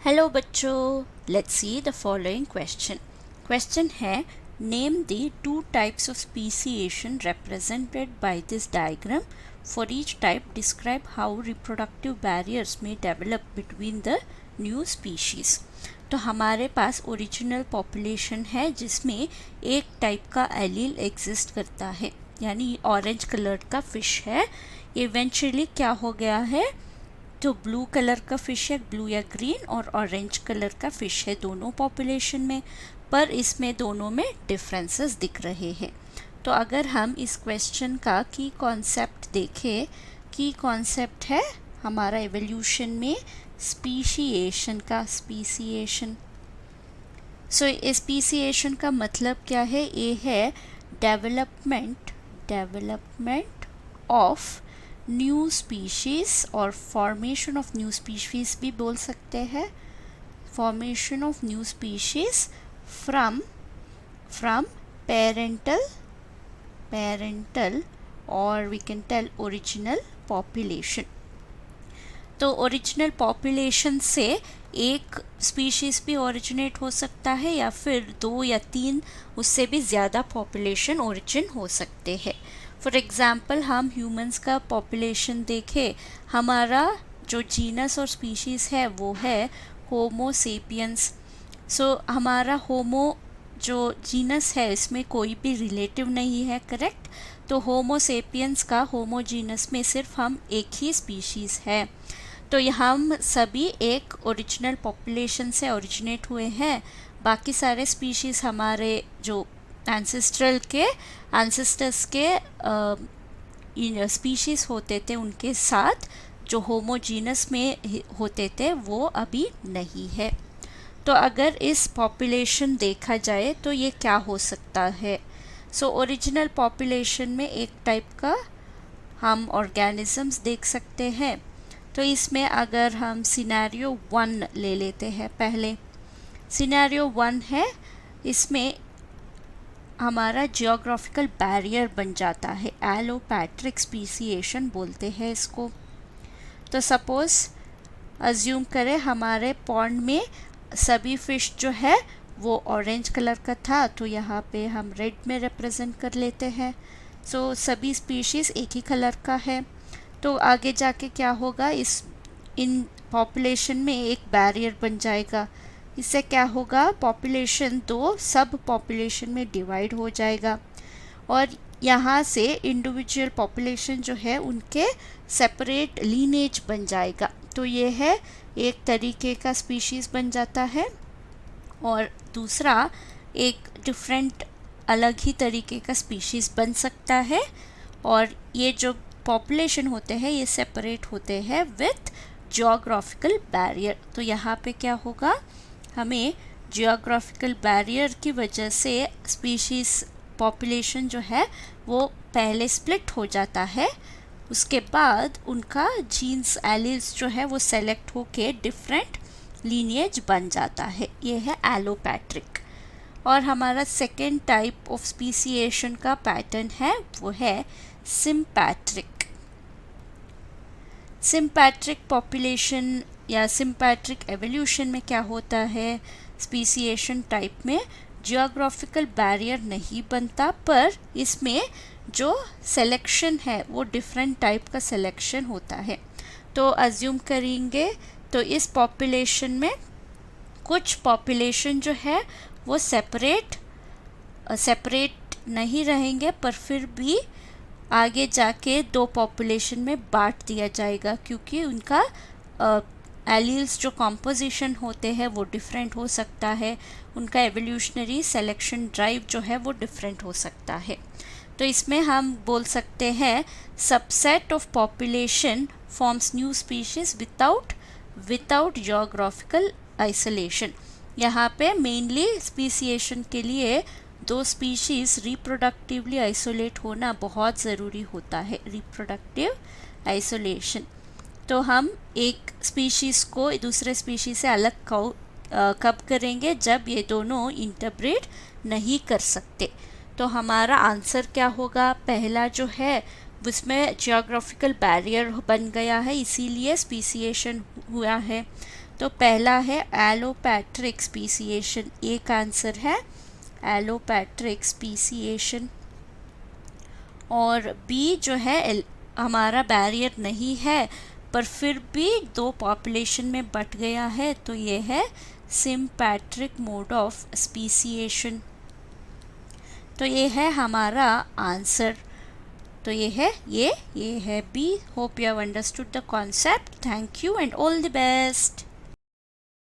Hello बच्चों, let's see the following question. Question है, name the two types of speciation represented by this diagram. For each type, describe how reproductive barriers may develop between the new species. तो हमारे पास original population है जिसमें एक type का allele exist करता है, यानी ऑरेंज कलर का फिश है। इवेंचुअली क्या हो गया है, तो ब्लू कलर का फिश है, ब्लू या ग्रीन, और ऑरेंज कलर का फिश है दोनों पॉपुलेशन में, पर इसमें दोनों में डिफरेंसेस दिख रहे हैं। तो अगर हम इस क्वेश्चन का की कॉन्सेप्ट देखें, की कॉन्सेप्ट है हमारा एवोल्यूशन में स्पीशिएशन का। स्पीशिएशन, सो स्पीशिएशन का मतलब क्या है? ये है डेवलपमेंट ऑफ न्यू स्पीशीज, और फॉर्मेशन ऑफ न्यू स्पीशीज भी बोल सकते हैं। Formation of new species from parental और we can tell original population. तो ओरिजिनल पॉपुलेशन से एक स्पीशीज भी ओरिजिनेट हो सकता है, या फिर 2 या 3 उससे भी ज़्यादा पॉपुलेशन ओरिजिन हो सकते हैं। फॉर एग्ज़ाम्पल, हम ह्यूमंस का पॉपुलेशन देखें, हमारा जो जीनस और स्पीशीज़ है वो है होमो सेपियंस। सो हमारा होमो जो जीनस है इसमें कोई भी रिलेटिव नहीं है, करेक्ट? तो होमो सेपियंस का होमो जीनस में सिर्फ हम एक ही स्पीशीज़ है। तो हम सभी एक ओरिजिनल पॉपुलेशन से ओरिजिनेट हुए हैं। बाकी सारे स्पीशीज़ हमारे जो एंसेस्टर्स के स्पीशीज़ होते थे उनके साथ जो होमोजीनस में होते थे वो अभी नहीं है। तो अगर इस पॉपुलेशन देखा जाए तो ये क्या हो सकता है? सो ओरिजिनल पॉपुलेशन में एक टाइप का हम ऑर्गेनिजम्स देख सकते हैं। तो इसमें अगर हम सिनेरियो 1 ले लेते हैं, पहले सिनेरियो 1 है, इसमें हमारा जियोग्राफिकल बैरियर बन जाता है, एलोपैट्रिक स्पीसिएशन बोलते हैं इसको। तो सपोज अज्यूम करें हमारे पॉन्ड में सभी फिश जो है वो ऑरेंज कलर का था, तो यहाँ पे हम रेड में रिप्रेजेंट कर लेते हैं। सो सभी स्पीशीज़ एक ही कलर का है। तो आगे जाके क्या होगा, इन पॉपुलेशन में एक बैरियर बन जाएगा। इससे क्या होगा, पॉपुलेशन 2 सब पॉपुलेशन में डिवाइड हो जाएगा, और यहाँ से इंडिविजुअल पॉपुलेशन जो है उनके सेपरेट लीनेज बन जाएगा। तो ये है एक तरीके का स्पीशीज़ बन जाता है, और दूसरा एक डिफरेंट अलग ही तरीके का स्पीशीज़ बन सकता है। और ये जो पॉपुलेशन होते हैं ये सेपरेट होते हैं विथ जियोग्राफिकल बैरियर। तो यहाँ पे क्या होगा, हमें जियोग्राफिकल बैरियर की वजह से स्पीशीज़ पॉपुलेशन जो है वो पहले स्प्लिट हो जाता है, उसके बाद उनका जीन्स एलील्स जो है वो सेलेक्ट होके डिफरेंट लीनिएज बन जाता है। ये है एलोपैट्रिक। और हमारा सेकेंड टाइप ऑफ स्पीसिएशन का पैटर्न है वो है सिम्पैट्रिक। सिम्पैट्रिक पॉपुलेशन या सिम्पैट्रिक एवोल्यूशन में क्या होता है, स्पीसिएशन टाइप में जियोग्राफिकल बैरियर नहीं बनता, पर इसमें जो सिलेक्शन है वो डिफरेंट टाइप का सिलेक्शन होता है। तो अज्यूम करेंगे, तो इस पॉपुलेशन में कुछ पॉपुलेशन जो है वो सेपरेट नहीं रहेंगे, पर फिर भी आगे जाके 2 पॉपुलेशन में बांट दिया जाएगा, क्योंकि उनका एलील्स जो कॉम्पोजिशन होते हैं वो डिफरेंट हो सकता है, उनका एवोल्यूशनरी सेलेक्शन ड्राइव जो है वो डिफरेंट हो सकता है। तो इसमें हम बोल सकते हैं subset of population forms new species without geographical isolation. यहाँ पे मेनली स्पीसिएशन के लिए 2 स्पीशीज़ रिप्रोडक्टिवली आइसोलेट होना बहुत ज़रूरी होता है, रिप्रोडक्टिव आइसोलेशन। तो हम एक स्पीशीज़ को दूसरे स्पीशीज़ से अलग कब करेंगे, जब ये दोनों इंटरब्रीड नहीं कर सकते। तो हमारा आंसर क्या होगा, पहला जो है उसमें जियोग्राफिकल बैरियर बन गया है, इसीलिए स्पीसिएशन हुआ है। तो पहला है एलोपैट्रिक स्पीसिएशन, एक आंसर है एलोपैट्रिक स्पीसिएशन। और बी जो है हमारा बैरियर नहीं है पर फिर भी दो पॉपुलेशन में बट गया है, तो ये है सिम्पैट्रिक मोड ऑफ स्पीसिएशन। तो ये है हमारा आंसर। तो ये है B. Hope you have understood the concept. Thank you and all the best.